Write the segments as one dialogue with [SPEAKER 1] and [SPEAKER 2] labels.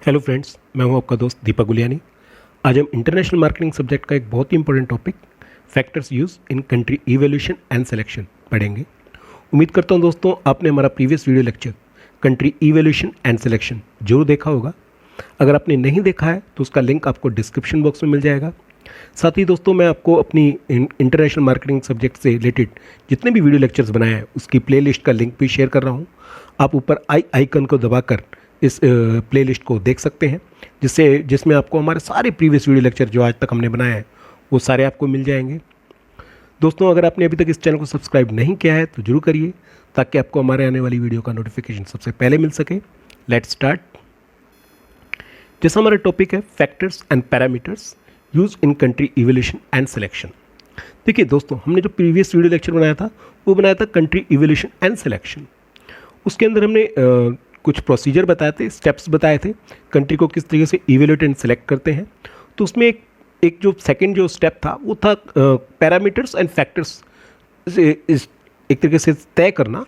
[SPEAKER 1] Hello friends, मैं हूं आपका दोस्त दीपक गुलियानी। आज हम इंटरनेशनल मार्केटिंग सब्जेक्ट का एक बहुत ही important topic factors use in country evaluation and selection पढ़ेंगे। उम्मीद करता हूं दोस्तों आपने हमारा previous video lecture country evaluation and selection जरूर देखा होगा। अगर आपने नहीं देखा है तो उसका लिंक आपको डिस्क्रिप्शन बॉक्स में मिल जाएगा। साथ ही दोस्तों मैं आपको अपनी इंटरनेशनल मार्केटिंग सब्जेक्ट से रिलेटेड जितने भी वीडियो लेक्चर्स बनाए हैं उसकी प्लेलिस्ट का लिंक भी शेयर कर रहा हूँ। आप ऊपर आई आइकन को दबाकर इस प्लेलिस्ट को देख सकते हैं, जिसमें आपको हमारे सारे प्रीवियस वीडियो लेक्चर जो आज तक हमने बनाए हैं वो सारे आपको मिल जाएंगे। दोस्तों अगर आपने अभी तक इस चैनल को सब्सक्राइब नहीं किया है तो जरूर करिए, ताकि आपको हमारे आने वाली वीडियो का नोटिफिकेशन सबसे पहले मिल सके। Let's start. जैसा हमारा टॉपिक है factors and parameters use in country evaluation and selection. देखिए दोस्तों, हमने जो प्रीवियस वीडियो लेक्चर बनाया था वो बनाया था कंट्री इवैल्यूएशन एंड सिलेक्शन। उसके अंदर हमने कुछ प्रोसीजर बताए थे, स्टेप्स बताए थे, कंट्री को किस तरीके से इवैल्यूएट एंड सेलेक्ट करते हैं। तो उसमें एक जो सेकंड जो स्टेप था वो था पैरामीटर्स एंड फैक्टर्स एक तरीके से तय करना,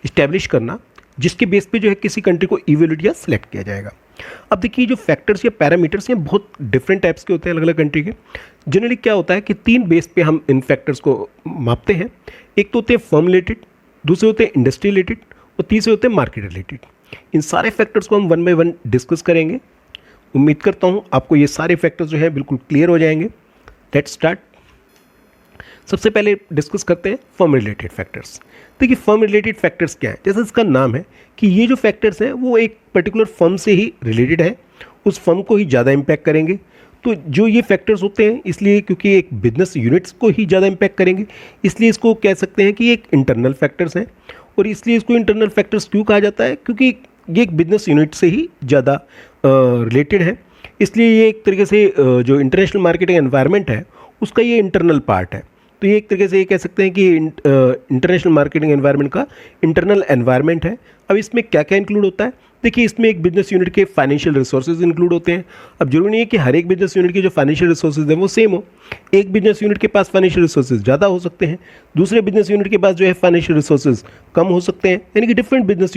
[SPEAKER 1] इस्टेब्लिश करना, जिसके बेस पे जो है किसी कंट्री को इवैल्यूएट या सिलेक्ट किया जाएगा। अब देखिए, जो फैक्टर्स या पैरामीटर्स हैं बहुत डिफरेंट टाइप्स के होते हैं अलग अलग कंट्री के। जनरली क्या होता है कि 3 बेस पे हम इन फैक्टर्स को मापते हैं। एक तो होते हैं फर्म रिलेटेड, दूसरे होते हैं इंडस्ट्री रिलेटेड और तीसरे होते हैं मार्केट रिलेटेड। इन सारे फैक्टर्स को हम 1 बाय 1 डिस्कस करेंगे। उम्मीद करता हूं आपको ये सारे फैक्टर्स जो है बिल्कुल क्लियर हो जाएंगे। Let's start. सबसे पहले डिस्कस करते हैं फर्म रिलेटेड फैक्टर्स। देखिए, फर्म रिलेटेड फैक्टर्स क्या है, जैसे इसका नाम है कि ये जो फैक्टर्स हैं वो एक पर्टिकुलर फर्म से ही रिलेटेड है, उस फर्म को ही ज़्यादा इम्पैक्ट करेंगे। तो जो ये फैक्टर्स होते हैं, इसलिए क्योंकि एक बिजनेस यूनिट्स को ही ज़्यादा इम्पैक्ट करेंगे, इसलिए इसको कह सकते हैं कि एक इंटरनल फैक्टर्स हैं। और इसलिए इसको इंटरनल फैक्टर्स क्यों कहा जाता है, क्योंकि ये एक बिजनेस यूनिट से ही ज़्यादा रिलेटेड है। इसलिए ये एक तरीके से जो इंटरनेशनल मार्केटिंग एनवायरनमेंट है उसका ये इंटरनल पार्ट है। तो ये एक तरीके से ये कह सकते हैं कि इंटरनेशनल मार्केटिंग एनवायरनमेंट का इंटरनल एनवायरनमेंट है। अब इसमें क्या क्या इंक्लूड होता है, देखिए इसमें एक बिजनेस यूनिट के फाइनेंशियल रिसोर्सेज इंक्लूड होते हैं। अब जरूरी नहीं है कि हर एक बिजनेस यूनिट के जो फाइनेंशियल रिसोर्सेज हैं वो सेम हो। एक बिजनेस यूनिट के पास फाइनेंशियल रिसोर्सेज ज़्यादा हो सकते हैं, दूसरे बिजनेस यूनिट के पास जो है फाइनेंशियल रिसोर्सेज कम हो सकते हैं। यानी कि डिफरेंट बिजनेस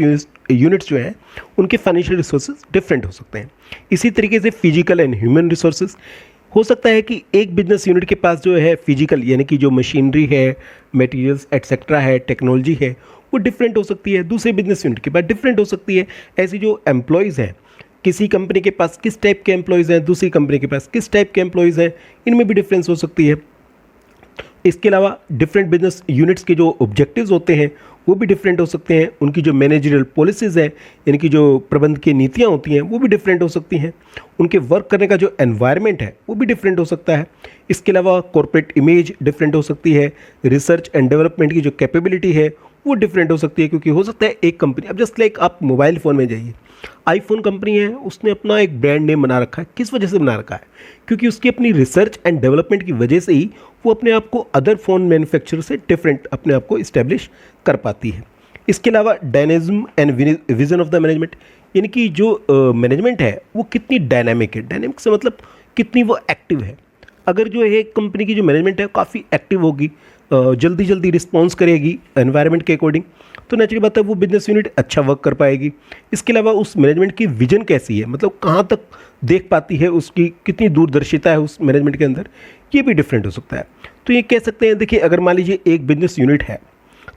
[SPEAKER 1] यूनिट्स जो हैं उनके फाइनेंशियल रिसोर्सेज डिफरेंट हो सकते हैं। इसी तरीके से फिजिकल एंड ह्यूमन रिसोर्सेज हो सकता है कि एक बिजनेस यूनिट के पास जो है फिजिकल यानी कि जो मशीनरी है, मटेरियल्स एटसेट्रा है, टेक्नोलॉजी है, वो डिफरेंट हो सकती है, दूसरे बिजनेस यूनिट के पास डिफरेंट हो सकती है। ऐसी जो एम्प्लॉयज़ हैं, किसी कंपनी के पास किस टाइप के एम्प्लॉयज़ हैं, दूसरी कंपनी के पास किस टाइप के एम्प्लॉयज़ हैं, इनमें भी डिफरेंस हो सकती है। इसके अलावा डिफरेंट बिजनेस यूनिट्स के जो ऑब्जेक्टिव्स होते हैं वो भी डिफरेंट हो सकते हैं। उनकी जो मैनेजरियल पॉलिसीज़ है यानी कि जो प्रबंध की नीतियाँ होती हैं वो भी डिफरेंट हो सकती हैं। उनके वर्क करने का जो एनवायरनमेंट है वो भी डिफरेंट हो सकता है। इसके अलावा कॉर्पोरेट इमेज डिफरेंट हो सकती है। रिसर्च एंड डेवलपमेंट की जो कैपेबिलिटी है वो डिफरेंट हो सकती है, क्योंकि हो सकता है एक कंपनी, अब जस्ट लाइक आप मोबाइल फ़ोन में जाइए, आईफोन कंपनी है, उसने अपना एक ब्रांड नेम बना रखा है। किस वजह से बना रखा है, क्योंकि उसकी अपनी रिसर्च एंड डेवलपमेंट की वजह से ही वो अपने आप को अदर फ़ोन मैन्युफैक्चरर से डिफरेंट अपने आप को इस्टेब्लिश कर पाती है। इसके अलावा dynamism and vision of the management, यानी कि जो मैनेजमेंट है वो कितनी डायनामिक है। डायनामिक से मतलब कितनी वो एक्टिव है। अगर जो है कंपनी की जो मैनेजमेंट है काफ़ी एक्टिव होगी, जल्दी जल्दी रिस्पॉन्स करेगी एनवायरनमेंट के अकॉर्डिंग, तो नेचुरल बात है वो बिजनेस यूनिट अच्छा वर्क कर पाएगी। इसके अलावा उस मैनेजमेंट की विजन कैसी है, मतलब कहाँ तक देख पाती है, उसकी कितनी दूरदर्शिता है उस मैनेजमेंट के अंदर, ये भी डिफरेंट हो सकता है। तो ये कह सकते हैं, देखिए अगर मान लीजिए एक बिजनेस यूनिट है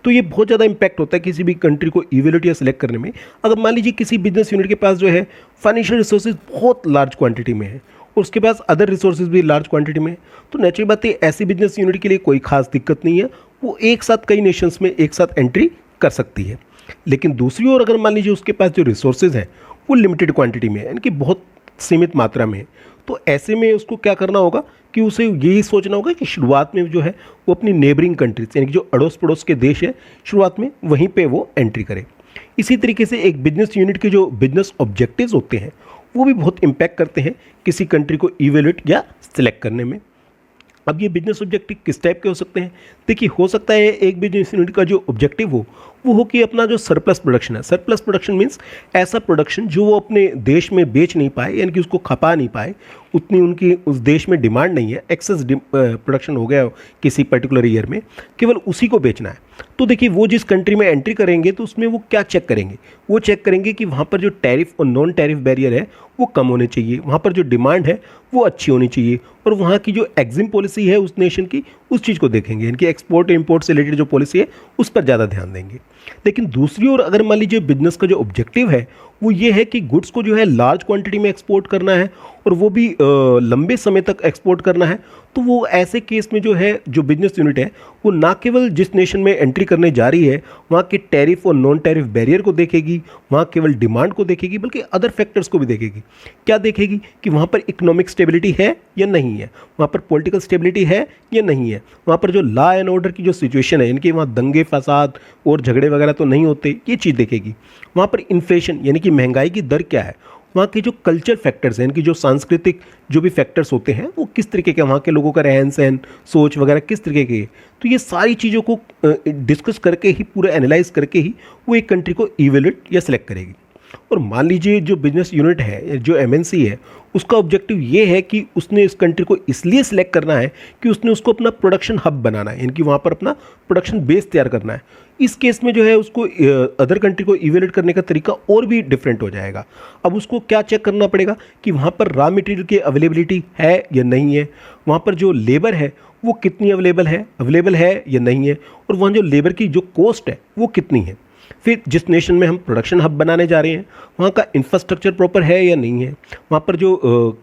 [SPEAKER 1] तो ये बहुत ज़्यादा इंपैक्ट होता है किसी भी कंट्री को इवैल्यूएट या सिलेक्ट करने में। अगर मान लीजिए किसी बिजनेस यूनिट के पास जो है फाइनेंशियल रिसोर्सेज बहुत लार्ज क्वांटिटी में है और उसके पास अदर रिसोर्सेज भी लार्ज क्वांटिटी में है, तो नेचुरल बात है ऐसी बिजनेस यूनिट के लिए कोई खास दिक्कत नहीं है, वो एक साथ कई नेशंस में एक साथ एंट्री कर सकती है। लेकिन दूसरी ओर अगर मान लीजिए उसके पास जो रिसोर्सेज हैं वो लिमिटेड क्वांटिटी में है, यानी कि बहुत सीमित मात्रा में है, तो ऐसे में उसको क्या करना होगा कि उसे यही सोचना होगा कि शुरुआत में जो है वो अपनी नेबरिंग कंट्रीज यानी कि जो अड़ोस पड़ोस के देश है शुरुआत में वहीं पे वो एंट्री करे। इसी तरीके से एक बिजनेस यूनिट के जो बिजनेस ऑब्जेक्टिव्स होते हैं वो भी बहुत इम्पैक्ट करते हैं किसी कंट्री को इवैल्यूएट या सिलेक्ट करने में। अब ये बिजनेस ऑब्जेक्टिव किस टाइप के हो सकते हैं, देखिए हो सकता है एक बिजनेस यूनिट का जो ऑब्जेक्टिव हो वो हो कि अपना जो सरप्लस प्रोडक्शन है। सरप्लस प्रोडक्शन मीन्स ऐसा प्रोडक्शन जो वो अपने देश में बेच नहीं पाए, यानी कि उसको खपा नहीं पाए, उतनी उनकी उस देश में डिमांड नहीं है, एक्सेस प्रोडक्शन हो गया किसी पर्टिकुलर ईयर में, केवल उसी को बेचना है। तो देखिए वो जिस कंट्री में एंट्री करेंगे तो उसमें वो क्या चेक करेंगे, वो चेक करेंगे कि वहाँ पर जो टैरिफ और नॉन टैरिफ बैरियर है वो कम होने चाहिए, वहाँ पर जो डिमांड है वो अच्छी होनी चाहिए, और वहाँ की जो एग्जिम पॉलिसी है उस नेशन की, उस चीज़ को देखेंगे, इनकी एक्सपोर्ट इम्पोर्ट से रिलेटेड जो पॉलिसी है उस पर ज़्यादा ध्यान देंगे। लेकिन दूसरी ओर अगर मान लीजिए बिजनेस का जो ऑब्जेक्टिव है वो ये है कि गुड्स को जो है लार्ज क्वांटिटी में एक्सपोर्ट करना है और वो भी लंबे समय तक एक्सपोर्ट करना है, तो वो ऐसे केस में जो है जो बिजनेस यूनिट है वो ना केवल जिस नेशन में एंट्री करने जा रही है वहाँ के टैरिफ और नॉन टैरिफ बैरियर को देखेगी, वहाँ केवल डिमांड को देखेगी, बल्कि अदर फैक्टर्स को भी देखेगी। क्या देखेगी कि वहाँ पर इकोनॉमिक स्टेबिलिटी है या नहीं है, वहाँ पर पॉलिटिकल स्टेबिलिटी है या नहीं है, वहाँ पर जो लॉ एंड ऑर्डर की जो सिचुएशन है, इनके वहाँ दंगे फसाद और झगड़े वगैरह तो नहीं होते, ये चीज़ देखेगी। वहाँ पर इन्फ्लेशन यानी कि महंगाई की दर क्या है, वहाँ के जो कल्चर फैक्टर्स हैं, इनकी जो सांस्कृतिक जो भी फैक्टर्स होते हैं वो किस तरीके के, वहाँ के लोगों का रहन सहन सोच वगैरह किस तरीके के है। तो ये सारी चीज़ों को डिस्कस करके ही, पूरा एनालाइज करके ही वो एक कंट्री को इवेल्युएट या सिलेक्ट करेगी। और मान लीजिए जो बिजनेस यूनिट है, जो एमएनसी है, उसका ऑब्जेक्टिव ये है कि उसने इस कंट्री को इसलिए सिलेक्ट करना है कि उसने उसको अपना प्रोडक्शन हब बनाना है, यानी कि वहाँ पर अपना प्रोडक्शन बेस तैयार करना है। इस केस में जो है उसको अदर कंट्री को इवेल्युएट करने का तरीका और भी डिफरेंट हो जाएगा। अब उसको क्या चेक करना पड़ेगा कि वहाँ पर रॉ मटेरियल की अवेलेबिलिटी है या नहीं है, वहाँ पर जो लेबर है वो कितनी अवेलेबल है या नहीं है, और वहाँ जो लेबर की जो कॉस्ट है वो कितनी है। फिर जिस नेशन में हम प्रोडक्शन हब बनाने जा रहे हैं वहाँ का इंफ्रास्ट्रक्चर प्रॉपर है या नहीं है, वहाँ पर जो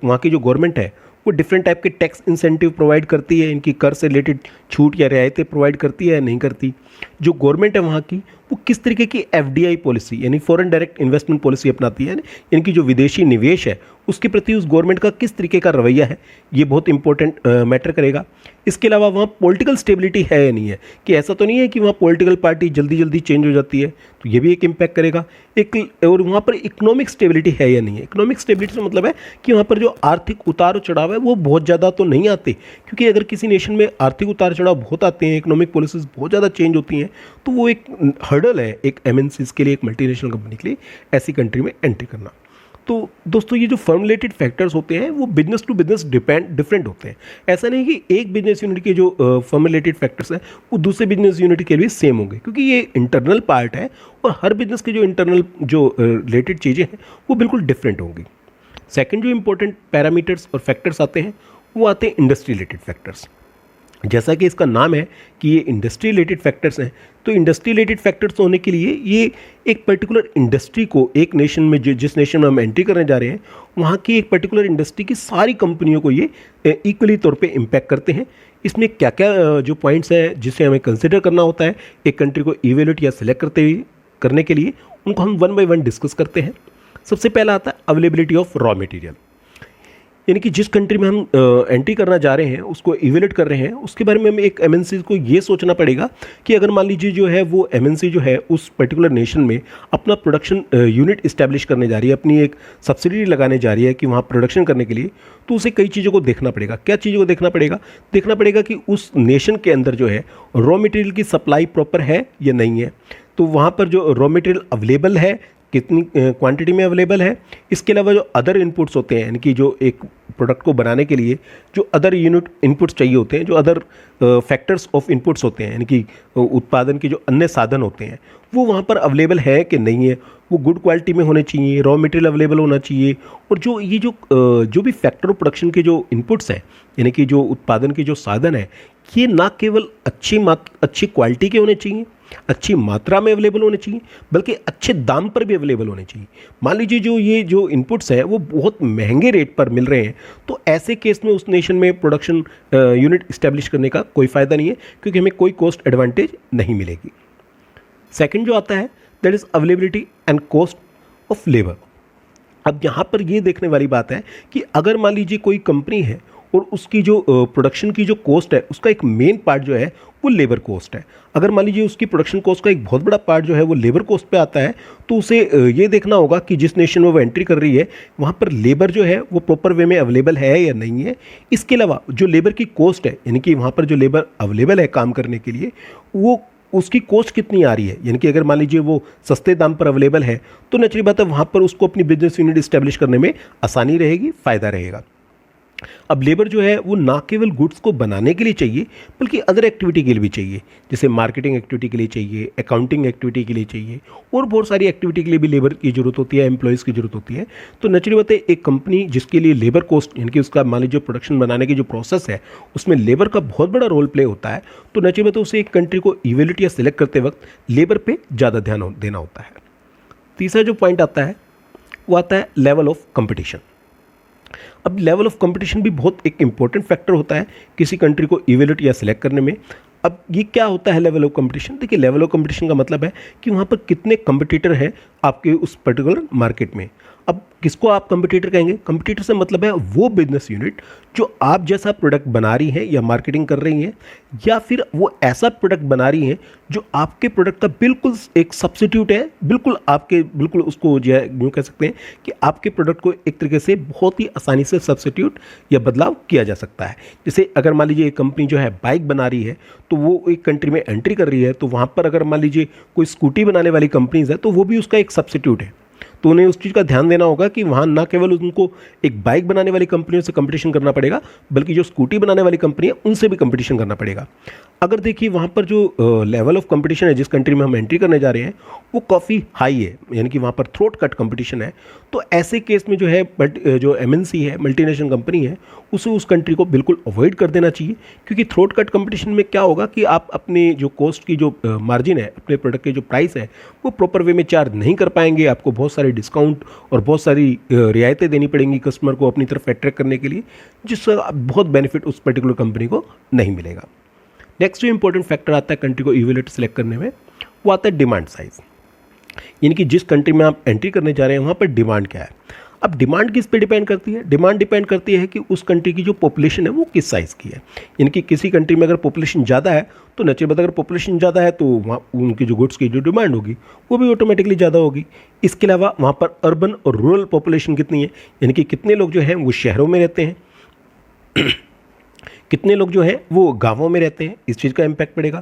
[SPEAKER 1] वहाँ की जो गवर्नमेंट है वो डिफरेंट टाइप के टैक्स इंसेंटिव प्रोवाइड करती है, इनकी कर से रिलेटेड छूट या रियायतें प्रोवाइड करती है या नहीं करती। जो गवर्नमेंट है वहाँ की वो किस तरीके की एफडीआई पॉलिसी यानी फॉरेन डायरेक्ट इन्वेस्टमेंट पॉलिसी अपनाती है, इनकी जो विदेशी निवेश है उसके प्रति उस गवर्नमेंट का किस तरीके का रवैया है, ये बहुत इंपॉर्टेंट मैटर करेगा। इसके अलावा वहाँ पॉलिटिकल स्टेबिलिटी है या नहीं है, कि ऐसा तो नहीं है कि वहाँ पॉलिटिकल पार्टी जल्दी जल्दी चेंज हो जाती है, तो ये भी एक इम्पैक्ट करेगा। और वहाँ पर इकोनॉमिक स्टेबिलिटी है या नहीं है। इकोनॉमिक स्टेबिलिटी से मतलब है कि वहाँ पर जो आर्थिक उतार चढ़ाव है वो बहुत ज़्यादा तो नहीं आते, क्योंकि अगर किसी नेशन में आर्थिक उतार चढ़ाव बहुत आते हैं, इकोनॉमिक पॉलिसीज बहुत ज़्यादा चेंज होती हैं, तो वो एक हर्डल है एक एमएनसीज के लिए, एक मल्टीनेशनल कंपनी के लिए ऐसी कंट्री में एंट्री करना। तो दोस्तों ये जो फॉर्मुलेटेड फैक्टर्स होते हैं वो बिजनेस टू बिजनेस डिफरेंट होते हैं। ऐसा नहीं कि एक बिजनेस यूनिट के जो फॉर्मुलेटेड फैक्टर्स हैं वो दूसरे बिजनेस यूनिट के लिए सेम होंगे, क्योंकि ये इंटरनल पार्ट है और हर बिजनेस के जो इंटरनल जो रिलेटेड चीज़ें हैं वो बिल्कुल डिफरेंट होंगी। सेकंड जो इंपॉर्टेंट पैरामीटर्स और फैक्टर्स आते हैं वो आते हैं इंडस्ट्री रिलेटेड फैक्टर्स। जैसा कि इसका नाम है कि ये इंडस्ट्री रिलेटेड फैक्टर्स हैं, तो इंडस्ट्री रिलेटेड फैक्टर्स होने के लिए ये एक पर्टिकुलर इंडस्ट्री को, एक नेशन में जिस नेशन में हम एंट्री करने जा रहे हैं वहाँ की एक पर्टिकुलर इंडस्ट्री की सारी कंपनियों को ये इक्वली तौर पे इम्पैक्ट करते हैं। इसमें क्या क्या जो पॉइंट्स हैं जिसे हमें कंसिडर करना होता है एक कंट्री को इवेल्युएट या सिलेक्ट करने के लिए, उनको हम वन बाय वन डिस्कस करते हैं। सबसे पहला आता है अवेलेबिलिटी ऑफ रॉ मटेरियल, यानी कि जिस कंट्री में हम एंट्री करना जा रहे हैं उसको इवेल्युएट कर रहे हैं, उसके बारे में हमें एक एमएनसी को ये सोचना पड़ेगा कि अगर मान लीजिए जो है वो एमएनसी जो है उस पर्टिकुलर नेशन में अपना प्रोडक्शन यूनिट इस्टेब्लिश करने जा रही है, अपनी एक सब्सिडी लगाने जा रही है कि वहाँ प्रोडक्शन करने के लिए, तो उसे कई चीज़ों को देखना पड़ेगा। क्या चीज़ों को देखना पड़ेगा कि उस नेशन के अंदर जो है रॉ मटेरियल की सप्लाई प्रॉपर है या नहीं है, तो वहाँ पर जो रॉ मटेरियल अवेलेबल है कितनी क्वांटिटी में अवेलेबल है। इसके अलावा जो अदर इनपुट्स होते हैं, यानी कि जो एक प्रोडक्ट को बनाने के लिए जो अदर यूनिट इनपुट्स चाहिए होते हैं, जो अदर फैक्टर्स ऑफ इनपुट्स होते हैं, यानी कि उत्पादन के जो अन्य साधन होते हैं वो वहाँ पर अवेलेबल है कि नहीं है, वो गुड क्वालिटी में होने चाहिए, रॉ मटेरियल अवेलेबल होना चाहिए। और जो ये जो भी फैक्टर ऑफ प्रोडक्शन के जो इनपुट्स हैं, यानी कि जो उत्पादन के जो साधन है, ये ना केवल अच्छी क्वालिटी के होने चाहिए, अच्छी मात्रा में अवेलेबल होने चाहिए, बल्कि अच्छे दाम पर भी अवेलेबल होने चाहिए। मान लीजिए ये जो इनपुट्स हैं वो बहुत महंगे रेट पर मिल रहे हैं, तो ऐसे केस में उस नेशन में प्रोडक्शन यूनिट इस्टेब्लिश करने का कोई फ़ायदा नहीं है, क्योंकि हमें कोई कॉस्ट एडवांटेज नहीं मिलेगी। सेकंड जो आता है that is availability and cost of labour. अब यहाँ पर ये देखने वाली बात है कि अगर मान लीजिए कोई कंपनी है और उसकी जो प्रोडक्शन की जो कॉस्ट है उसका एक मेन पार्ट जो है वो लेबर कॉस्ट है, अगर मान लीजिए उसकी प्रोडक्शन कॉस्ट का एक बहुत बड़ा पार्ट जो है वो लेबर कॉस्ट पे आता है, तो उसे ये देखना होगा कि जिस नेशन में वो एंट्री कर रही है वहाँ पर लेबर जो है वो प्रॉपर वे में अवेलेबल है या नहीं है। इसके अलावा जो लेबर की कॉस्ट है, यानी कि वहाँ पर जो लेबर अवेलेबल है काम करने के लिए, वो उसकी कॉस्ट कितनी आ रही है, यानी कि अगर मान लीजिए वो सस्ते दाम पर अवेलेबल है तो नेचुरली बात है वहाँ पर उसको अपनी बिजनेस यूनिट इस्टेब्लिश करने में आसानी रहेगी, फ़ायदा रहेगा। अब लेबर जो है वो ना केवल गुड्स को बनाने के लिए चाहिए बल्कि अदर एक्टिविटी के लिए भी चाहिए, जैसे मार्केटिंग एक्टिविटी के लिए चाहिए, अकाउंटिंग एक्टिविटी के लिए चाहिए और बहुत सारी एक्टिविटी के लिए भी लेबर की जरूरत होती है, एम्प्लॉयज़ की जरूरत होती है। तो नेचुरली बात है एक कंपनी जिसके लिए लेबर कॉस्ट यानी कि उसका मान लीजिए प्रोडक्शन बनाने की जो प्रोसेस है उसमें लेबर का बहुत बड़ा रोल प्ले होता है, तो नेचुरली बात है उसे एक कंट्री को इवेल्यूट या सिलेक्ट करते वक्त लेबर पर ज़्यादा ध्यान देना होता है। तीसरा जो पॉइंट आता है वो आता है लेवल ऑफ कंपटीशन। अब लेवल ऑफ कंपटीशन भी बहुत एक इंपॉर्टेंट फैक्टर होता है किसी कंट्री को इवेल्यूट या सिलेक्ट करने में। अब ये क्या होता है लेवल ऑफ कंपटीशन? देखिए, लेवल ऑफ कंपटीशन का मतलब है कि वहाँ पर कितने कंपटीटर हैं आपके उस पर्टिकुलर मार्केट में। अब किसको आप कंपटीटर कहेंगे? कंपटीटर से मतलब है वो बिजनेस यूनिट जो आप जैसा प्रोडक्ट बना रही है या मार्केटिंग कर रही है, या फिर वो ऐसा प्रोडक्ट बना रही है जो आपके प्रोडक्ट का बिल्कुल एक सब्स्टिट्यूट है, बिल्कुल उसको जो है यूँ कह सकते हैं कि आपके प्रोडक्ट को एक तरीके से बहुत ही आसानी से सब्स्टिट्यूट या बदलाव किया जा सकता है। जैसे अगर मान लीजिए एक कंपनी जो है बाइक बना रही है तो वो एक कंट्री में एंट्री कर रही है, तो वहाँ पर अगर मान लीजिए कोई स्कूटी बनाने वाली कंपनीज है तो वो भी उसका एक सब्स्टिट्यूट है। तो उन्हें उस चीज़ का ध्यान देना होगा कि वहाँ ना केवल उनको एक बाइक बनाने वाली कंपनियों से कंपटीशन करना पड़ेगा बल्कि जो स्कूटी बनाने वाली कंपनी है उनसे भी कंपटीशन करना पड़ेगा। अगर देखिए वहाँ पर जो लेवल ऑफ कंपटीशन है जिस कंट्री में हम एंट्री करने जा रहे हैं वो काफ़ी हाई है, यानी कि वहाँ पर थ्रोट कट कंपटीशन है, तो ऐसे केस में जो है जो एमएनसी है, मल्टीनेशनल कंपनी है, उसे उस कंट्री को बिल्कुल अवॉइड कर देना चाहिए। क्योंकि थ्रोट कट कंपटीशन में क्या होगा कि आप अपने जो कॉस्ट की जो मार्जिन है, अपने प्रोडक्ट के जो प्राइस है वो प्रॉपर वे में चार्ज नहीं कर पाएंगे। आपको बहुत सारी डिस्काउंट और बहुत सारी रियायतें देनी पड़ेंगी कस्टमर को अपनी तरफ अट्रैक्ट करने के लिए, जिससे बहुत बेनिफिट उस पर्टिकुलर कंपनी को नहीं मिलेगा। नेक्स्ट जो इंपॉर्टेंट फैक्टर आता है कंट्री को इवेल्यूएट सेलेक्ट करने में वो आता है डिमांड साइज, यानी कि जिस कंट्री में आप एंट्री करने जा रहे हैं वहाँ पर डिमांड क्या है। अब डिमांड किस पे डिपेंड करती है? डिमांड डिपेंड करती है कि उस कंट्री की जो पॉपुलेशन है वो किस साइज़ की है। यानी कि किसी कंट्री में अगर पॉपुलेशन ज़्यादा है तो नेचुरली अगर पॉपुलेशन ज़्यादा है तो वहाँ उनकी जो गुड्स की जो डिमांड होगी वो भी ऑटोमेटिकली ज़्यादा होगी। इसके अलावा वहाँ पर अर्बन और रूरल पॉपुलेशन कितनी है, यानी कि कितने लोग जो हैं वो शहरों में रहते हैं कितने लोग जो हैं वो गाँवों में रहते हैं, इस चीज़ का इम्पैक्ट पड़ेगा।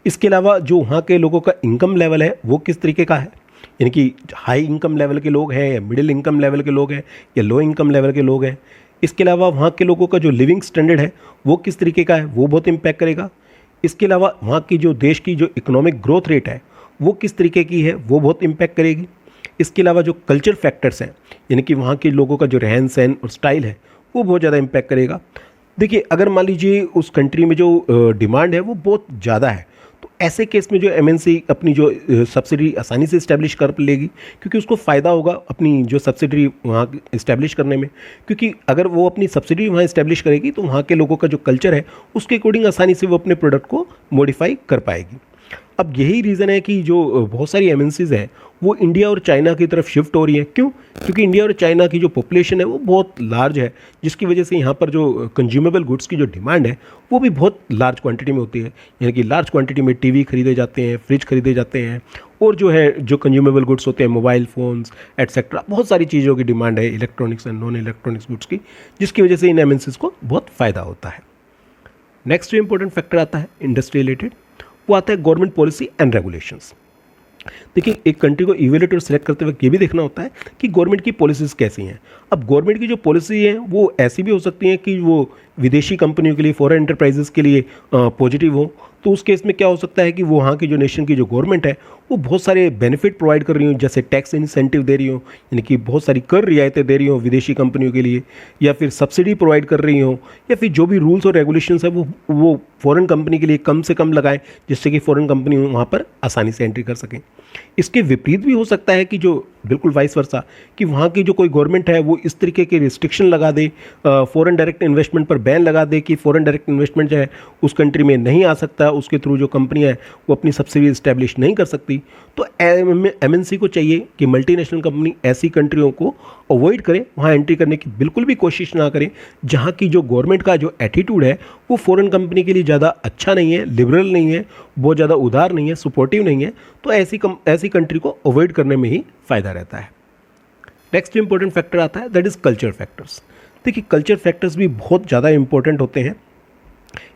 [SPEAKER 1] इसके अलावा जो वहाँ के लोगों का इनकम लेवल है वो किस तरीके का है, यानी कि हाई इनकम लेवल के लोग हैं या मिडिल इनकम लेवल के लोग हैं या लो इनकम लेवल के लोग हैं। इसके अलावा वहाँ के लोगों का जो लिविंग स्टैंडर्ड है वो किस तरीके का है, वो बहुत इम्पैक्ट करेगा। इसके अलावा वहाँ की जो देश की जो इकोनॉमिक ग्रोथ रेट है वो किस तरीके की है, वो बहुत इम्पैक्ट करेगी। इसके अलावा जो कल्चर फैक्टर्स हैं, यानी कि वहाँ के लोगों का जो रहन सहन और स्टाइल है वो बहुत ज़्यादा इम्पैक्ट करेगा। देखिए, अगर मान लीजिए उस कंट्री में जो डिमांड है वो बहुत ज़्यादा है तो ऐसे केस में जो एमएनसी अपनी जो सब्सिडी आसानी से इस्टेब्लिश कर लेगी, क्योंकि उसको फ़ायदा होगा अपनी जो सब्सिडी वहाँ इस्टेब्लिश करने में। क्योंकि अगर वो अपनी सब्सिडी वहाँ इस्टेब्लिश करेगी तो वहाँ के लोगों का जो कल्चर है उसके अकॉर्डिंग आसानी से वो अपने प्रोडक्ट को मॉडिफाई कर पाएगी। अब यही रीज़न है कि जो बहुत सारी एमएनसीज़ हैं वो इंडिया और चाइना की तरफ शिफ्ट हो रही हैं। क्यों? क्योंकि इंडिया और चाइना की जो पॉपुलेशन है वो बहुत लार्ज है, जिसकी वजह से यहाँ पर जो कंज्यूमेबल गुड्स की जो डिमांड है वो भी बहुत लार्ज क्वांटिटी में होती है। यानी कि लार्ज क्वांटिटी में टीवी खरीदे जाते हैं, फ्रिज खरीदे जाते हैं, और जो है जो कंज्यूमेबल गुड्स होते हैं मोबाइल फ़ोन्स एटसेट्रा, बहुत सारी चीज़ों की डिमांड है, electronics and non electronics goods की, जिसकी वजह से इन एमएनसीज़ को बहुत फ़ायदा होता है। नेक्स्ट जो इंपॉर्टेंट फैक्टर आता है इंडस्ट्री रिलेटेड वो आता है गवर्नमेंट पॉलिसी एंड रेगुलेशंस। देखिए, एक कंट्री को इवेल्यूएट और सेलेक्ट करते वक्त ये भी देखना होता है कि गवर्नमेंट की पॉलिसीज़ कैसी हैं। अब गवर्नमेंट की जो पॉलिसी है वो ऐसी भी हो सकती है कि वो विदेशी कंपनियों के लिए, फॉरेन एंटरप्राइजेज़ के लिए पॉजिटिव हो। तो उस केस में क्या हो सकता है कि वो वहाँ की जो नेशन की जो गवर्नमेंट है वो बहुत सारे बेनिफिट प्रोवाइड कर रही हो, जैसे टैक्स इंसेंटिव दे रही हो, यानी कि बहुत सारी कर रियायतें दे रही हो विदेशी कंपनियों के लिए, या फिर सब्सिडी प्रोवाइड कर रही हो, या फिर जो भी रूल्स और रेगुलेशंस है वो फॉरेन कंपनी के लिए कम से कम लगाएं, जिससे कि फॉरेन कंपनी वहाँ पर आसानी से एंट्री कर सकें। इसके विपरीत भी हो सकता है कि जो बिल्कुल वाइस वर्सा कि वहाँ की जो कोई गवर्नमेंट है वो इस तरीके के रिस्ट्रिक्शन लगा दे, फॉरेन डायरेक्ट इन्वेस्टमेंट पर बैन लगा दे कि फॉरेन डायरेक्ट इन्वेस्टमेंट जो है उस कंट्री में नहीं आ सकता, उसके थ्रू जो कंपनी है वो अपनी सब्सिडी इस्टेब्लिश नहीं कर सकती। तो एमएनसी को चाहिए कि मल्टीनेशनल कंपनी ऐसी कंट्रियों को अवॉइड करें, वहाँ एंट्री करने की बिल्कुल भी कोशिश ना करें जहाँ की जो गवर्नमेंट का जो एटीट्यूड है वो फॉरेन कंपनी के लिए ज़्यादा अच्छा नहीं है, लिबरल नहीं है, बहुत ज़्यादा उदार नहीं है, सपोर्टिव नहीं है। तो ऐसी कंट्री को अवॉइड करने में ही फ़ायदा रहता है। नेक्स्ट इंपॉर्टेंट फैक्टर आता है दैट इज़ कल्चर फैक्टर्स। देखिए, कल्चर फैक्टर्स भी बहुत ज़्यादा इंपॉर्टेंट होते हैं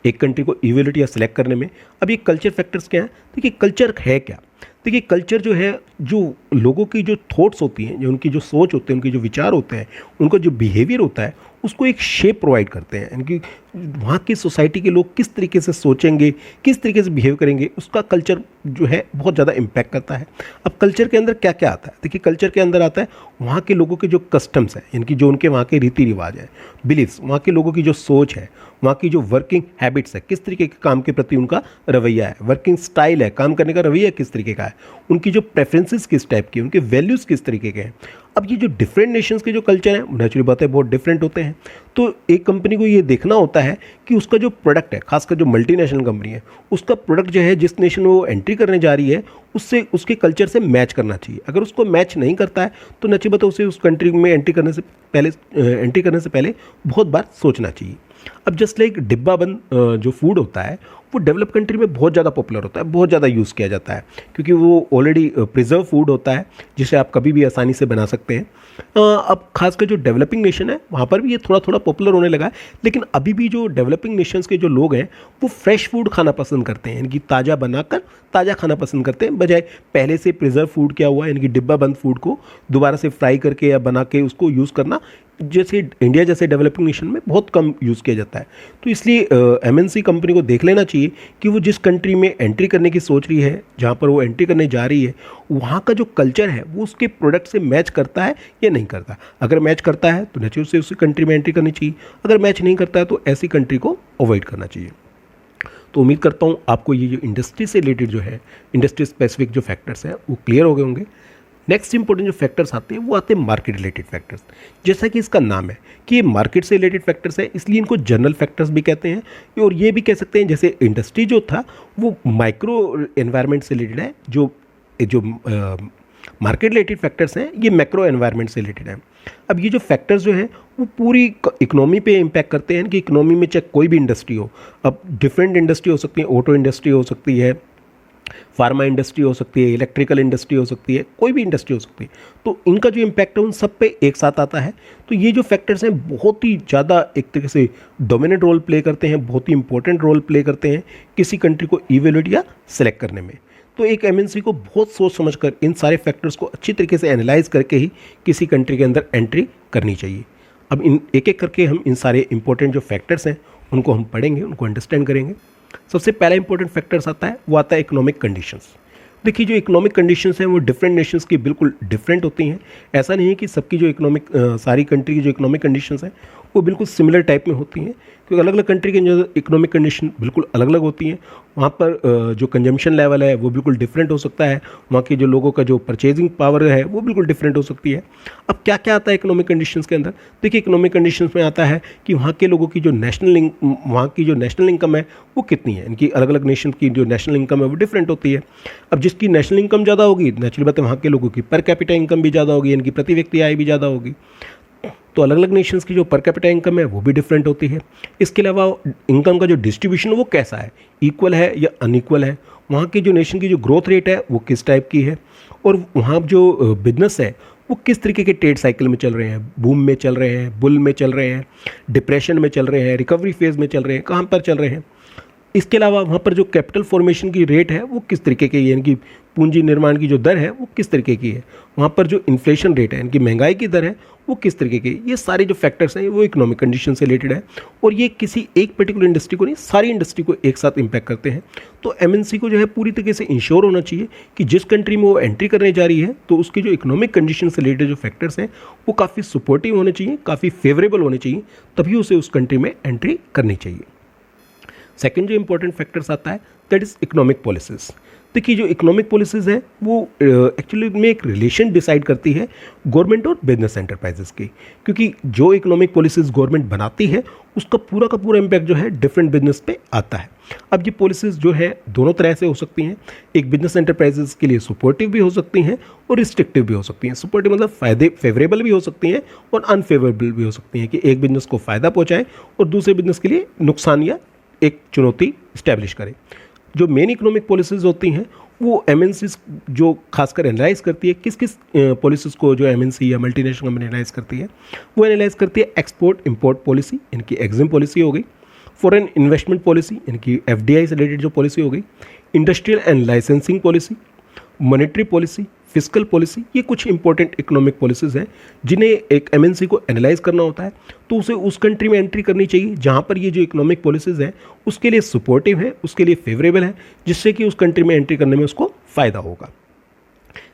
[SPEAKER 1] एक कंट्री को इवेल्यूट या सिलेक्ट करने में। अब ये कल्चर फैक्टर्स क्या हैं? देखिए कल्चर है क्या? देखिए कल्चर जो है, जो लोगों की जो थॉट्स होती हैं, जो उनकी जो सोच होते हैं, उनके जो विचार होते हैं, उनका जो बिहेवियर होता है, उसको एक शेप प्रोवाइड करते हैं। यानी कि वहाँ की सोसाइटी के लोग किस तरीके से सोचेंगे, किस तरीके से बिहेव करेंगे, उसका कल्चर जो है बहुत ज़्यादा इम्पैक्ट करता है। अब कल्चर के अंदर क्या क्या आता है? देखिए कल्चर के अंदर आता है वहाँ के लोगों के जो कस्टम्स हैं, यानी कि जो उनके वहाँ के रीति रिवाज है, बिलीव्स, वहाँ के लोगों की जो सोच है, वहाँ की जो वर्किंग हैबिट्स है, किस तरीके के काम के प्रति उनका रवैया है, वर्किंग स्टाइल है, काम करने का रवैया किस तरीके का है, उनकी जो प्रेफरेंसेस किस टाइप की, उनके वैल्यूज़ किस तरीके के हैं। अब ये जो डिफरेंट नेशंस के जो कल्चर हैं, नेचुरली बात है बहुत डिफरेंट होते हैं। तो एक कंपनी को ये देखना होता है कि उसका जो प्रोडक्ट है, खासकर जो मल्टीनेशनल कंपनी है, उसका प्रोडक्ट जो है जिस नेशन में वो एंट्री करने जा रही है, उससे उसके कल्चर से मैच करना चाहिए। अगर उसको मैच नहीं करता है तो नेचुरली बात है उसे उस कंट्री में एंट्री करने से पहले बहुत बार सोचना चाहिए। अब जस्ट लाइक डिब्बा बंद जो फूड होता है, वो डेवलप कंट्री में बहुत ज़्यादा पॉपुलर होता है, बहुत ज़्यादा यूज़ किया जाता है, क्योंकि वो ऑलरेडी प्रिजर्व फूड होता है जिसे आप कभी भी आसानी से बना सकते हैं। अब खासकर जो डेवलपिंग नेशन है वहाँ पर भी ये थोड़ा थोड़ा पॉपुलर होने लगा है, लेकिन अभी भी जो डेवलपिंग नेशंस के जो लोग हैं वो फ्रेश फूड खाना पसंद करते हैं, यानी कि ताज़ा बनाकर ताज़ा खाना पसंद करते हैं, बजाय पहले से प्रिजर्व फूड किया हुआ यानी कि डिब्बा बंद फूड को दोबारा से फ्राई करके या बना के उसको यूज़ करना, जैसे इंडिया जैसे डेवलपिंग नेशन में बहुत कम यूज़ किया जाता है। तो इसलिए एमएनसी कंपनी को देख लेना चाहिए कि वो जिस कंट्री में एंट्री करने की सोच रही है, जहाँ पर वो एंट्री करने जा रही है, वहाँ का जो कल्चर है वो उसके प्रोडक्ट से मैच करता है या नहीं करता। अगर मैच करता है तो नेचुरल से उसी कंट्री में एंट्री करनी चाहिए, अगर मैच नहीं करता है तो ऐसी कंट्री को अवॉइड करना चाहिए। तो उम्मीद करता हूँ आपको ये जो इंडस्ट्री से रिलेटेड जो है, इंडस्ट्री स्पेसिफिक जो फैक्टर्स हैं वो क्लियर हो गए होंगे। नेक्स्ट इंपॉर्टेंट जो फैक्टर्स आते हैं वो आते हैं मार्केट रिलेटेड फैक्टर्स। जैसा कि इसका नाम है कि ये मार्केट से रिलेटेड फैक्टर्स है, इसलिए इनको जनरल फैक्टर्स भी कहते हैं, और ये भी कह सकते हैं जैसे इंडस्ट्री जो था वो माइक्रो एनवायरनमेंट से रिलेटेड है, जो मार्केट रिलेटेड फैक्टर्स हैं ये मैक्रो एनवायरनमेंट से रिलेटेड है। अब ये जो फैक्टर्स जो हैं वो पूरी इकोनॉमी पे इम्पैक्ट करते हैं कि इकोनॉमी में चाहे कोई भी इंडस्ट्री हो, अब डिफरेंट इंडस्ट्री हो सकती है, ऑटो इंडस्ट्री हो सकती है, फार्मा इंडस्ट्री हो सकती है, इलेक्ट्रिकल इंडस्ट्री हो सकती है, कोई भी इंडस्ट्री हो सकती है, तो इनका जो इम्पैक्ट है उन सब पे एक साथ आता है। तो ये जो फैक्टर्स हैं बहुत ही ज़्यादा एक तरीके से डोमिनेंट रोल प्ले करते हैं, बहुत ही इंपॉर्टेंट रोल प्ले करते हैं किसी कंट्री को इवेल्यूएट या सिलेक्ट करने में। तो एक एमएनसी को बहुत सोच समझकर इन सारे फैक्टर्स को अच्छी तरीके से एनालाइज करके ही किसी कंट्री के अंदर एंट्री करनी चाहिए। अब इन एक एक करके हम इन सारे इंपॉर्टेंट जो फैक्टर्स हैं उनको हम पढ़ेंगे, उनको अंडरस्टैंड करेंगे। सबसे पहला इंपॉर्टेंट फैक्टर्स आता है वो आता है इकोनॉमिक कंडीशंस। देखिए जो इकोनॉमिक कंडीशंस हैं वो डिफरेंट नेशंस की बिल्कुल डिफरेंट होती हैं। ऐसा नहीं है कि सबकी जो सारी कंट्री की जो इकोनॉमिक कंडीशंस हैं वो बिल्कुल सिमिलर टाइप में होती हैं, क्योंकि अलग अलग कंट्री की जो इकोनॉमिक कंडीशन बिल्कुल अलग अलग होती हैं। वहाँ पर जो कंजम्पशन लेवल है वो बिल्कुल डिफरेंट हो सकता है, वहाँ के जो लोगों का जो परचेजिंग पावर है वो बिल्कुल डिफरेंट हो सकती है। अब क्या क्या आता है इकोनॉमिक कंडीशंस के अंदर? देखिए इकोनॉमिक कंडीशंस में आता है कि वहाँ के लोगों की जो वहाँ की जो नेशनल इनकम है वो कितनी है। इनकी अलग अलग नेशन की जो नेशनल इनकम है वो डिफरेंट होती है। अब जिसकी नेशनल इनकम ज़्यादा होगी, नेचुरली बात है वहाँ के लोगों की पर कैपिटा इनकम भी ज़्यादा होगी, इनकी प्रति व्यक्ति आय भी ज़्यादा होगी। तो अलग अलग नेशंस की जो पर कैपिटा इनकम है वो भी डिफरेंट होती है। इसके अलावा इनकम का जो डिस्ट्रीब्यूशन वो कैसा है, इक्वल है या अनइक्वल है, वहाँ की जो नेशन की जो ग्रोथ रेट है वो किस टाइप की है, और वहाँ जो बिजनेस है वो किस तरीके के ट्रेड साइकिल में चल रहे हैं, बूम में चल रहे हैं, बुल में चल रहे हैं, डिप्रेशन में चल रहे हैं, रिकवरी फेज में चल रहे हैं, कहाँ पर चल रहे हैं। इसके अलावा वहाँ पर जो कैपिटल फॉर्मेशन की रेट है वो किस तरीके की है, यानी कि पूंजी निर्माण की जो दर है वो किस तरीके की है, वहाँ पर जो इन्फ्लेशन रेट है यानी कि महंगाई की दर है वो किस तरीके की। ये सारे जो फैक्टर्स हैं वो इकोनॉमिक कंडीशन से रिलेटेड है, और ये किसी एक पर्टिकुलर इंडस्ट्री को नहीं, सारी इंडस्ट्री को एक साथ इम्पैक्ट करते हैं। तो एमएनसी को जो है पूरी तरीके से इंश्योर होना चाहिए कि जिस कंट्री में वो एंट्री करने जा रही है तो उसकी जो इकोनॉमिक कंडीशन से रिलेटेड जो फैक्टर्स हैं वो काफ़ी सपोर्टिव होने चाहिए, काफ़ी फेवरेबल होने चाहिए, तभी उसे उस कंट्री में एंट्री करनी चाहिए। सेकेंड जो इंपॉर्टेंट फैक्टर्स आता है दैट इज़ इकोनॉमिक पॉलिसीज़। देखिए जो इकोनॉमिक पॉलिसीज़ हैं वो एक्चुअली में एक रिलेशन डिसाइड करती है गवर्नमेंट और बिजनेस एंटरप्राइजेस की, क्योंकि जो इकोनॉमिक पॉलिसीज़ गवर्नमेंट बनाती है उसका पूरा का पूरा इम्पैक्ट जो है डिफरेंट बिजनेस पे आता है। अब ये पॉलिसीज़ जो है दोनों तरह से हो सकती हैं, एक बिजनेस एंटरप्राइजेस के लिए सपोर्टिव भी हो सकती हैं और रिस्ट्रिक्टिव भी हो सकती हैं। सपोर्टिव मतलब फ़ायदे फेवरेबल भी हो सकती हैं और अनफेवरेबल भी हो सकती हैं, कि एक बिजनेस को फ़ायदा पहुँचाए और दूसरे बिजनेस के लिए नुकसान या एक चुनौती इस्टेब्लिश करे। जो मेन इकोनॉमिक पॉलिसीज़ होती हैं वो एमएनसी जो खासकर एनालाइज करती है, किस किस पॉलिसीज़ को जो एमएनसी या मल्टीनेशनल कंपनी एनालाइज करती है, वो एनालाइज करती है एक्सपोर्ट इंपोर्ट पॉलिसी, इनकी एग्जिम पॉलिसी हो गई, फॉरेन इन्वेस्टमेंट पॉलिसी यानी कि एफडीआई से रिलेटेड जो पॉलिसी हो गई, industrial and licensing policy, monetary policy, fiscal policy, ये कुछ इंपॉर्टेंट इकोनॉमिक पॉलिसीज़ हैं जिन्हें एक एमएनसी को एनालाइज करना होता है। तो उसे उस कंट्री में एंट्री करनी चाहिए जहाँ पर ये जो इकोनॉमिक पॉलिसीज़ हैं उसके लिए सपोर्टिव है, उसके लिए फेवरेबल है, जिससे कि उस कंट्री में एंट्री करने में उसको फ़ायदा होगा।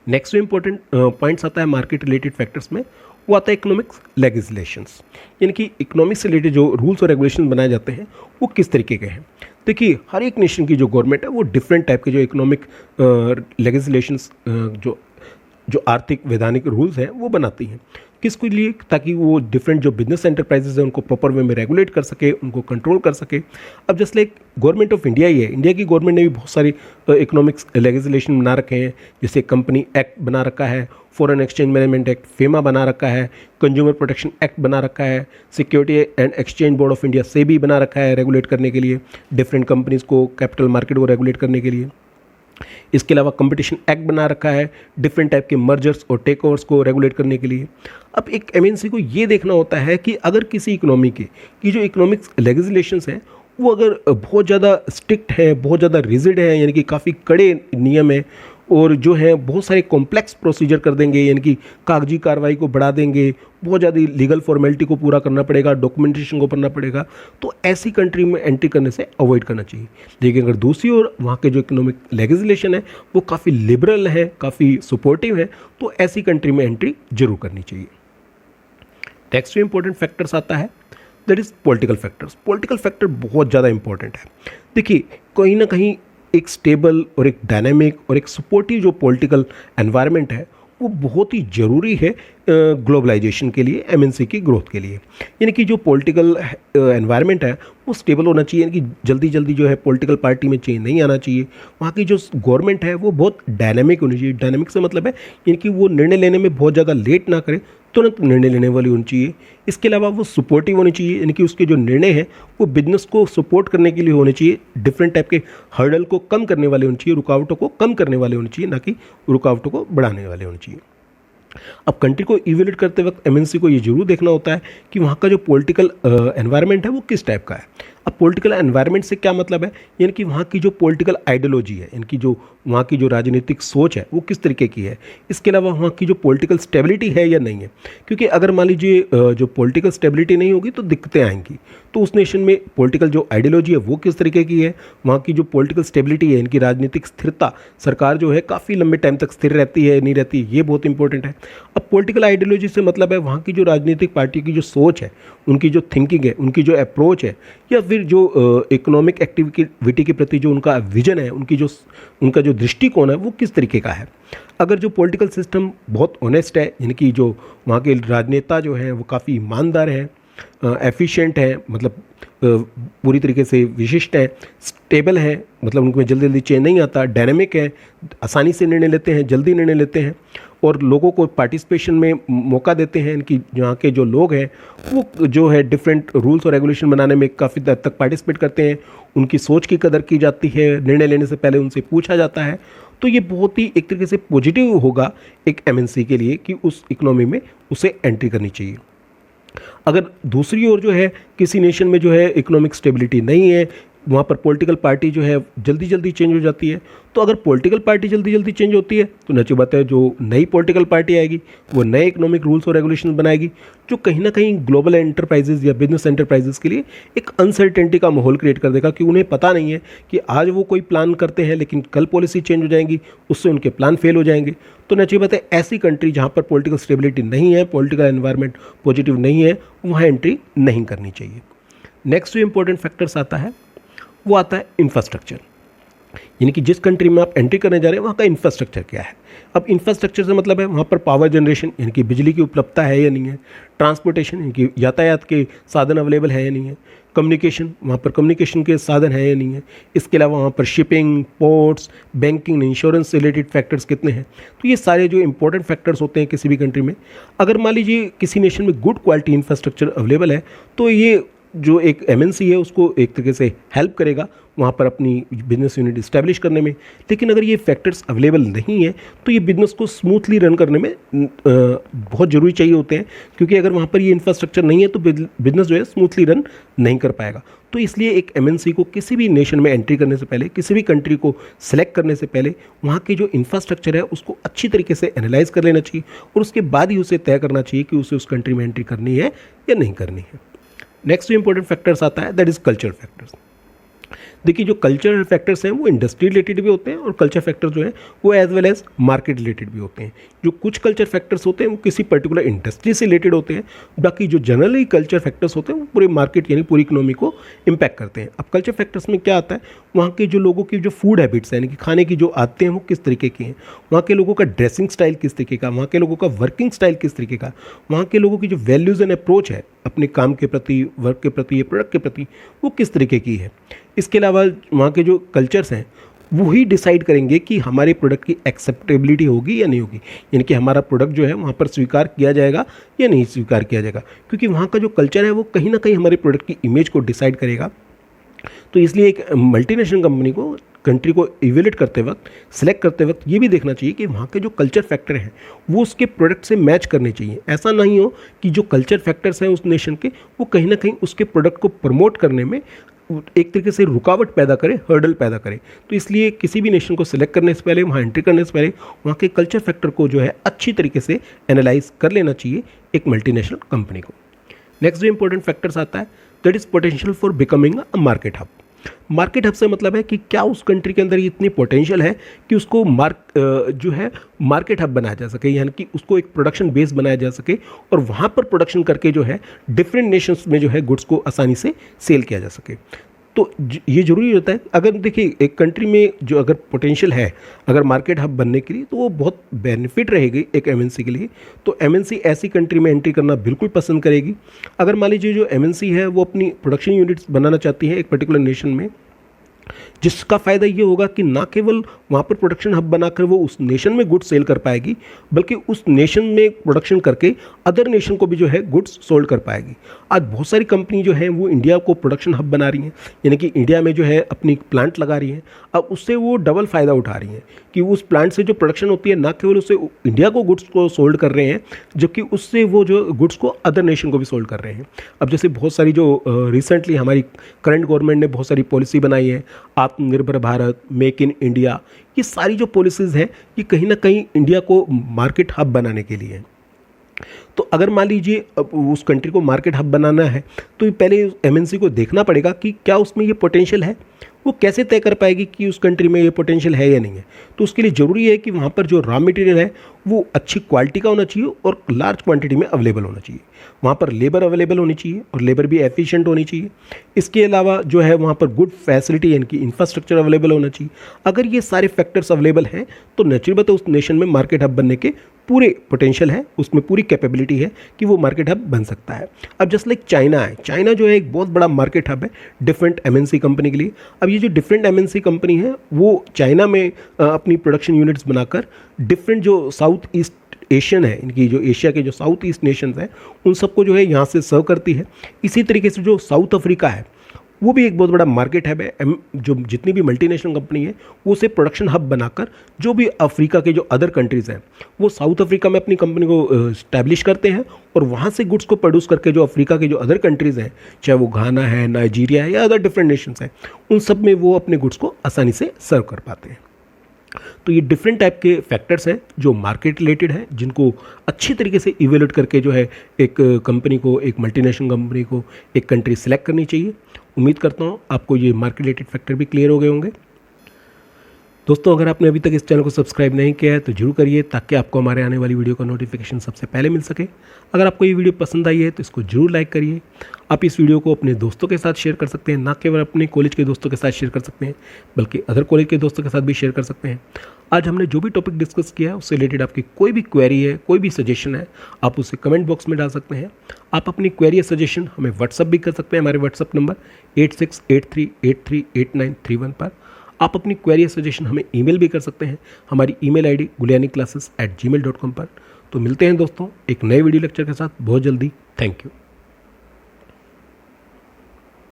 [SPEAKER 1] नेक्स्ट जो इंपॉर्टेंट पॉइंट्स आता है मार्केट रिलेटेड फैक्टर्स में, वो आता है इकोनॉमिक्स लेजिस्लेशंस, यानी कि इकोनॉमिक्स से रिलेटेड जो रूल्स और रेगुलेशन बनाए जाते हैं वो किस तरीके के हैं। देखिए, हर एक नेशन की जो गवर्नमेंट है वो डिफरेंट टाइप के जो इकोनॉमिक लेजिस्लेशंस जो आर्थिक वैधानिक रूल्स हैं वो बनाती हैं। किसके लिए? ताकि वो डिफरेंट जो बिजनेस एंटरप्राइजेज हैं उनको प्रॉपर वे में रेगुलेट कर सके, उनको कंट्रोल कर सके। अब just like government of India ही है, इंडिया की गवर्नमेंट ने भी बहुत सारी इकोनॉमिक्स लेजिस्लेशन बना रखे हैं, जैसे कंपनी एक्ट बना रखा है, foreign exchange management act FEMA बना रखा है, कंज्यूमर प्रोटेक्शन एक्ट बना रखा है, security and exchange board of India से भी बना रखा है रेगुलेट करने के लिए, डिफरेंट कंपनीज़ को, कैपिटल मार्केट को रेगुलेट करने के लिए। इसके अलावा कंपटीशन एक्ट बना रखा है डिफरेंट टाइप के मर्जर्स और टेक ओवर्स को रेगुलेट करने के लिए। अब एक एमएनसी को ये देखना होता है कि अगर किसी इकोनॉमी की जो इकोनॉमिक्स लेजिस्लेशंस हैं वो अगर बहुत ज़्यादा स्ट्रिक्ट है, बहुत ज़्यादा रिजिड है, यानी कि काफ़ी कड़े नियम है और जो है बहुत सारे कॉम्प्लेक्स प्रोसीजर कर देंगे, यानी कि कागजी कार्रवाई को बढ़ा देंगे, बहुत ज़्यादा लीगल फॉर्मेलिटी को पूरा करना पड़ेगा, डॉक्यूमेंटेशन को करना पड़ेगा, तो ऐसी कंट्री में एंट्री करने से अवॉइड करना चाहिए। लेकिन अगर दूसरी ओर वहाँ के जो इकोनॉमिक लेजिस्लेशन है वो काफ़ी लिबरल है, काफ़ी सपोर्टिव है, तो ऐसी कंट्री में एंट्री जरूर करनी चाहिए। नेक्स्ट जो इंपॉर्टेंट फैक्टर्स आता है that is political factors. Political factor बहुत ज़्यादा इंपॉर्टेंट है। देखिए, कहीं ना कहीं एक स्टेबल और एक डायनामिक और एक सपोर्टिव जो पॉलिटिकल एनवायरनमेंट है वो बहुत ही ज़रूरी है ग्लोबलाइजेशन के लिए, एमएनसी की ग्रोथ के लिए। यानी कि जो पॉलिटिकल एनवायरनमेंट है वो स्टेबल होना चाहिए, यानी कि जल्दी जल्दी जो है पॉलिटिकल पार्टी में चेंज नहीं आना चाहिए। वहाँ की जो गवर्नमेंट है वो बहुत डायनामिक होनी चाहिए। डायनामिक से मतलब है यानी कि वो निर्णय लेने में बहुत ज़्यादा लेट ना करे, तुरंत निर्णय लेने वाली होनी चाहिए। इसके अलावा वो सपोर्टिव होनी चाहिए, यानी कि उसके जो निर्णय हैं वो बिजनेस को सपोर्ट करने के लिए होने चाहिए, डिफरेंट टाइप के हर्डल को कम करने वाले होने चाहिए, रुकावटों को कम करने वाले होने चाहिए, ना कि रुकावटों को बढ़ाने वाले होने चाहिए। अब कंट्री को इवेल्यूएट करते वक्त एमएनसी को ये जरूर देखना होता है कि वहाँ का जो पॉलिटिकल एनवायरनमेंट है वो किस टाइप का है। अब पॉलिटिकल एनवायरनमेंट से क्या मतलब है, यानी कि वहाँ की जो पॉलिटिकल आइडियोलॉजी है, यानी कि जो वहाँ की जो राजनीतिक सोच है वो किस तरीके की है। इसके अलावा वहाँ की जो पॉलिटिकल स्टेबिलिटी है या नहीं है, क्योंकि अगर मान लीजिए जो पॉलिटिकल स्टेबिलिटी नहीं होगी तो दिक्कतें आएंगी। तो उस नेशन में पॉलिटिकल जो आइडियोलॉजी है वो किस तरीके की है, वहाँ की जो पॉलिटिकल स्टेबिलिटी है, इनकी राजनीतिक स्थिरता, सरकार जो है काफ़ी लंबे टाइम तक स्थिर रहती है नहीं रहती, ये बहुत इंपॉर्टेंट है। अब पॉलिटिकल आइडियोलॉजी से मतलब है वहाँ की जो राजनीतिक पार्टी की जो सोच है, उनकी जो थिंकिंग है, उनकी जो अप्रोच है, या फिर जो इकोनॉमिक एक्टिविटी के प्रति जो उनका विजन है, उनका जो दृष्टिकोण है वो किस तरीके का है। अगर जो पॉलिटिकल सिस्टम बहुत ऑनेस्ट है, यानी कि जो वहाँ के राजनेता जो हैं वो काफ़ी ईमानदार हैं, एफिशिएंट है, मतलब पूरी तरीके से विशिष्ट है, स्टेबल है, मतलब उनमें जल्दी जल्दी चेंज नहीं आता, डायनेमिक है, आसानी से निर्णय लेते हैं, जल्दी निर्णय लेते हैं और लोगों को पार्टिसिपेशन में मौका देते हैं, इनकी यहाँ के जो लोग हैं वो जो है डिफरेंट रूल्स और रेगुलेशन बनाने में काफ़ी हद तक पार्टिसिपेट करते हैं, उनकी सोच की कदर की जाती है, निर्णय लेने से पहले उनसे पूछा जाता है। तो ये बहुत ही एक तरीके से पॉजिटिव होगा एक एमएनसी के लिए कि उस इकोनॉमी में उसे एंट्री करनी चाहिए। अगर दूसरी ओर जो है किसी नेशन में जो है इकोनॉमिक स्टेबिलिटी नहीं है, वहाँ पर पॉलिटिकल पार्टी जो है जल्दी जल्दी चेंज हो जाती है, तो अगर पॉलिटिकल पार्टी जल्दी जल्दी चेंज होती है तो नची बात है जो नई पॉलिटिकल पार्टी आएगी वो नए इकोनॉमिक रूल्स और रेगुलेशन बनाएगी, जो कहीं ना कहीं ग्लोबल एंटरप्राइजेज या बिजनेस एंटरप्राइजेज के लिए एक अनसर्टेनिटी का माहौल क्रिएट कर देगा कि उन्हें पता नहीं है कि आज वो कोई प्लान करते हैं लेकिन कल पॉलिसी चेंज हो जाएंगी, उससे उनके प्लान फेल हो जाएंगे। तो नची बात है ऐसी कंट्री जहाँ पर पॉलिटिकल स्टेबिलिटी नहीं है, पॉलिटिकल एनवायरनमेंट पॉजिटिव नहीं है, वहाँ एंट्री नहीं करनी चाहिए। नेक्स्ट जो इंपॉर्टेंट फैक्टर्स आता है वो आता है इंफ्रास्ट्रक्चर, यानी कि जिस कंट्री में आप एंट्री करने जा रहे हैं वहाँ का इंफ्रास्ट्रक्चर क्या है। अब इंफ्रास्ट्रक्चर से मतलब है वहाँ पर पावर जनरेशन यानी कि बिजली की उपलब्धता है या नहीं है, ट्रांसपोर्टेशन यानी कि यातायात के साधन अवेलेबल है या नहीं है, कम्युनिकेशन वहाँ पर कम्युनिकेशन के साधन है या नहीं है, इसके अलावा वहाँ पर शिपिंग, पोर्ट्स, बैंकिंग, इंश्योरेंस से रिलेटेड फैक्टर्स कितने हैं। तो ये सारे जो इंपॉर्टेंट फैक्टर्स होते हैं किसी भी कंट्री में, अगर मान लीजिए किसी नेशन में गुड क्वालिटी इंफ्रास्ट्रक्चर अवेलेबल है तो ये जो एक एमएनसी है उसको एक तरीके से हेल्प करेगा वहाँ पर अपनी बिजनेस यूनिट इस्टेब्लिश करने में। लेकिन अगर ये फैक्टर्स अवेलेबल नहीं है तो ये बिज़नेस को स्मूथली रन करने में बहुत ज़रूरी चाहिए होते हैं, क्योंकि अगर वहाँ पर ये इंफ्रास्ट्रक्चर नहीं है तो बिज़नेस जो है स्मूथली रन नहीं कर पाएगा। तो इसलिए एक एमएनसी को किसी भी नेशन में एंट्री करने से पहले, किसी भी कंट्री को सिलेक्ट करने से पहले वहाँ के जो इंफ्रास्ट्रक्चर है उसको अच्छी तरीके से एनालाइज कर लेना चाहिए और उसके बाद ही उसे तय करना चाहिए कि उसे उस कंट्री में एंट्री करनी है या नहीं करनी है। नेक्स्ट जो इंपॉर्टेंट फैक्टर्स आता है दैट इज़ कल्चरल फैक्टर्स। देखिए जो कल्चरल फैक्टर्स हैं वो इंडस्ट्री रिलेटेड भी होते हैं और कल्चर फैक्टर जो है वो as well as market related भी होते हैं। जो कुछ कल्चर फैक्टर्स होते हैं वो किसी पर्टिकुलर इंडस्ट्री से रिलेटेड होते हैं, बाकी जो जनरली कल्चर फैक्टर्स होते हैं वो पूरे मार्केट यानी पूरी इकोनॉमी को इम्पैक्ट करते हैं। अब कल्चर फैक्टर्स में क्या आता है, वहाँ के जो लोगों की जो फूड हैबिट्स हैं यानी कि खाने की जो आदतें हैं वो किस तरीके की हैं, वहाँ के लोगों का ड्रेसिंग स्टाइल किस तरीके का, वहाँ के लोगों का वर्किंग स्टाइल किस तरीके का, वहाँ के लोगों की जो वैल्यूज़ एंड अप्रोच है अपने काम के प्रति, वर्क के प्रति या प्रोडक्ट के प्रति वो किस तरीके की है। इसके अलावा वहाँ के जो कल्चर्स हैं वो ही डिसाइड करेंगे कि हमारे प्रोडक्ट की एक्सेप्टेबिलिटी होगी या नहीं होगी, यानी कि हमारा प्रोडक्ट जो है वहाँ पर स्वीकार किया जाएगा या नहीं स्वीकार किया जाएगा, क्योंकि वहाँ का जो कल्चर है वो कहीं ना कहीं हमारे प्रोडक्ट की इमेज को डिसाइड करेगा। तो इसलिए एक मल्टीनेशनल कंपनी को कंट्री को इवेल्यूएट करते वक्त, सिलेक्ट करते वक्त ये भी देखना चाहिए कि वहाँ के जो कल्चर फैक्टर हैं वो उसके प्रोडक्ट से मैच करने चाहिए। ऐसा नहीं हो कि जो कल्चर फैक्टर्स हैं उस नेशन के वो कहीं ना कहीं उसके प्रोडक्ट को प्रमोट करने में एक तरीके से रुकावट पैदा करे, हर्डल पैदा करे। तो इसलिए किसी भी नेशन को सिलेक्ट करने से पहले, वहाँ एंट्री करने से पहले वहाँ के कल्चर फैक्टर को जो है अच्छी तरीके से एनालाइज कर लेना चाहिए एक मल्टीनेशनल कंपनी को। नेक्स्ट जो इंपॉर्टेंट फैक्टर्स आता है that is potential for becoming a market hub. Market hub से मतलब है कि क्या उस कंट्री के अंदर इतनी पोटेंशियल है कि उसको जो है मार्केट हब बनाया जा सके, यानी कि उसको एक प्रोडक्शन बेस बनाया जा सके और वहाँ पर प्रोडक्शन करके जो है डिफरेंट नेशंस में जो है गुड्स को आसानी से सेल किया जा सके। तो ये ज़रूरी होता है। अगर देखिए एक कंट्री में जो अगर पोटेंशियल है अगर मार्केट हब बनने के लिए तो वो बहुत बेनिफिट रहेगी एक एमएनसी के लिए। तो एमएनसी ऐसी कंट्री में एंट्री करना बिल्कुल पसंद करेगी। अगर मान लीजिए जो एमएनसी है वो अपनी प्रोडक्शन यूनिट्स बनाना चाहती है एक पर्टिकुलर नेशन में, जिसका फ़ायदा ये होगा कि ना केवल वहाँ पर प्रोडक्शन हब बनाकर वो उस नेशन में गुड्स सेल कर पाएगी, बल्कि उस नेशन में प्रोडक्शन करके अदर नेशन को भी जो है गुड्स सोल्ड कर पाएगी। आज बहुत सारी कंपनी जो हैं वो इंडिया को प्रोडक्शन हब बना रही हैं, यानी कि इंडिया में जो है अपनी प्लांट लगा रही हैं। अब उससे वो डबल फ़ायदा उठा रही हैं कि उस प्लांट से जो प्रोडक्शन होती है ना केवल उससे इंडिया को गुड्स को सोल्ड कर रहे हैं, जबकि उससे वो जो गुड्स को अदर नेशन को भी सोल्ड कर रहे हैं। अब जैसे बहुत सारी जो रिसेंटली हमारी करंट गवर्नमेंट ने बहुत सारी पॉलिसी बनाई है, आत्मनिर्भर भारत, मेक इन इंडिया, ये सारी जो पॉलिसीज़ हैं ये कहीं ना कहीं इंडिया को मार्केट हब बनाने के लिए हैं। तो अगर मान लीजिए उस कंट्री को मार्केट हब बनाना है तो पहले एमएनसी को देखना पड़ेगा कि क्या उसमें ये पोटेंशियल है। वो कैसे तय कर पाएगी कि उस कंट्री में ये पोटेंशियल है या नहीं है। तो उसके लिए ज़रूरी है कि वहाँ पर जो रॉ मटेरियल है वो अच्छी क्वालिटी का होना चाहिए और लार्ज क्वांटिटी में अवेलेबल होना चाहिए। वहाँ पर लेबर अवेलेबल होनी चाहिए और लेबर भी एफिशिएंट होनी चाहिए। इसके अलावा जो है वहाँ पर गुड फैसिलिटी यानी कि इंफ्रास्ट्रक्चर अवेलेबल होना चाहिए। अगर ये सारे फैक्टर्स अवेलेबल हैं तो नेचुरल बात है उस नेशन में मार्केट हब बनने के पूरे पोटेंशियल है, उसमें पूरी कैपेबिलिटी है कि वो मार्केट हब बन सकता है। अब जस्ट लाइक चाइना है, चाइना जो है एक बहुत बड़ा मार्केट हब है डिफरेंट एमएनसी कंपनी के लिए। अब ये जो डिफरेंट एमएनसी कंपनी है वो चाइना में अपनी प्रोडक्शन यूनिट्स बनाकर डिफरेंट जो साउथ ईस्ट एशियन है, इनकी जो एशिया के जो साउथ ईस्ट नेशंस हैं उन सबको जो है यहाँ से सर्व करती है। इसी तरीके से जो साउथ अफ्रीका है वो भी एक बहुत बड़ा मार्केट हब है। जो जितनी भी मल्टीनेशनल कंपनी है वो उसे प्रोडक्शन हब बनाकर जो भी अफ्रीका के जो अदर कंट्रीज़ हैं वो साउथ अफ्रीका में अपनी कंपनी को इस्टेब्लिश करते हैं और वहाँ से गुड्स को प्रोड्यूस करके जो अफ्रीका के जो अदर कंट्रीज़ हैं, चाहे वो घाना है, नाइजीरिया है या अदर डिफरेंट नेशंस हैं, उन सब में वो अपने गुड्स को आसानी से सर्व कर पाते हैं। तो ये डिफरेंट टाइप के फैक्टर्स हैं जो मार्केट रिलेटेड हैं, जिनको अच्छी तरीके से इवेल्यूएट करके जो है एक कंपनी को, एक मल्टीनेशनल कंपनी को एक कंट्री सेलेक्ट करनी चाहिए। उम्मीद करता हूँ आपको ये मार्केट रिलेटेड फैक्टर भी क्लियर हो गए होंगे। दोस्तों अगर आपने अभी तक इस चैनल को सब्सक्राइब नहीं किया है तो जरूर करिए ताकि आपको हमारे आने वाली वीडियो का नोटिफिकेशन सबसे पहले मिल सके। अगर आपको ये वीडियो पसंद आई है तो इसको जरूर लाइक करिए। आप इस वीडियो को अपने दोस्तों के साथ शेयर कर सकते हैं, ना केवल अपने कॉलेज के दोस्तों के साथ शेयर कर सकते हैं बल्कि अदर कॉलेज के दोस्तों के साथ भी शेयर कर सकते हैं। आज हमने जो भी टॉपिक डिस्कस किया है उससे रिलेटेड आपकी कोई भी क्वेरी है, कोई भी सजेशन है, आप उसे कमेंट बॉक्स में डाल सकते हैं। आप अपनी क्वेरी या सजेशन हमें व्हाट्सअप भी कर सकते हैं हमारे व्हाट्सअप नंबर 8683838931 पर। आप अपनी क्वेरी या सजेशन हमें ईमेल भी कर सकते हैं हमारी ईमेल आईडी gulyani classes@gmail.com पर। तो मिलते हैं दोस्तों एक नए वीडियो लेक्चर के साथ बहुत जल्दी। Thank you.